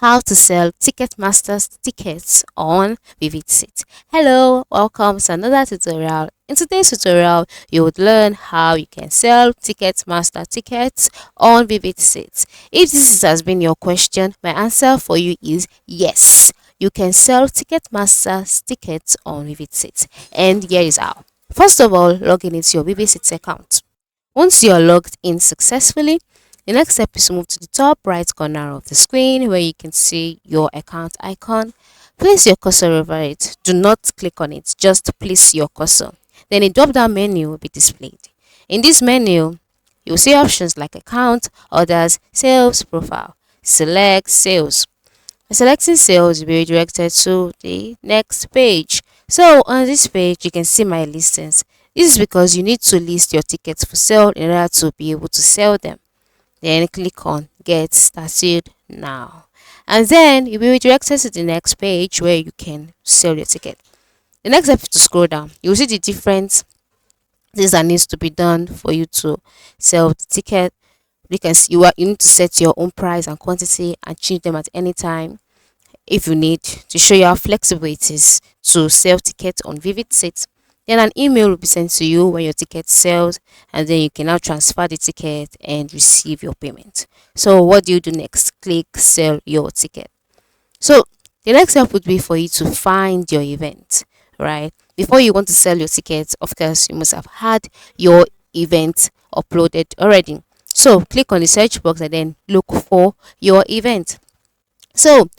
How to sell Ticketmaster tickets on Vivid Seats. Hello, welcome to another tutorial. In today's tutorial, you would learn how you can sell Ticketmaster tickets on Vivid Seats. If this has been your question, my answer for you is yes. You can sell Ticketmaster tickets on Vivid Seats. And here is how. First of all, log in into your Vivid Seats account. Once you are logged in successfully, the next step is to move to the top right corner of the screen where you can see your account icon. Place your cursor over it. Do not click on it, just place your cursor. Then a drop down menu will be displayed. In this menu, you'll see options like account, orders, sales, profile. Select sales. By selecting sales, you'll be redirected to the next page. So on this page, you can see my listings. This is because you need to list your tickets for sale in order to be able to sell them. Then click on get started now, and then you'll be redirected to the next page where you can sell your ticket. The next step is to scroll down. You'll see the different things that needs to be done for you to sell the ticket. You need to set your own price and quantity and change them at any time if you need, to show you how flexible it is to sell tickets on Vivid Seats. Then an email will be sent to you when your ticket sells, and then you can now transfer the ticket and receive your payment. So what do you do next? Click sell your ticket. So the next step would be for you to find your event, right? Before you want to sell your tickets, of course, you must have had your event uploaded already. So click on the search box and then look for your event. So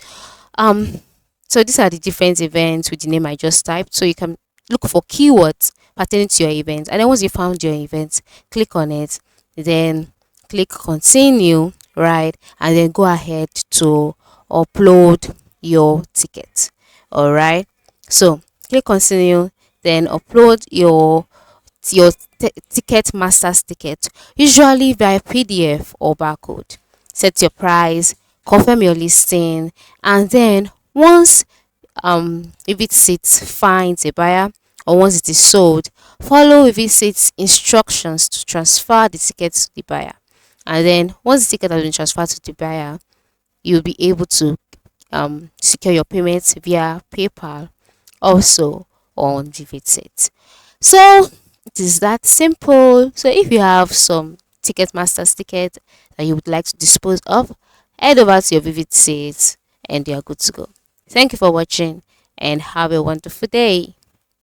um so these are the different events with the name I just typed. So you can look for keywords pertaining to your event, and then once you found your event, click on it, then click continue, right, and then go ahead to upload your ticket. All right, so click continue, then upload your ticket master's ticket, usually via PDF or barcode. Set your price, confirm your listing, and then once if it sits finds a buyer, or once it is sold, follow if it sits instructions to transfer the ticket to the buyer. And then once the ticket has been transferred to the buyer, you'll be able to secure your payments via PayPal, also on Vivid. So it is that simple. So if you have some Ticketmaster's ticket that you would like to dispose of, head over to your Vivid and you are good to go. Thank you for watching and have a wonderful day.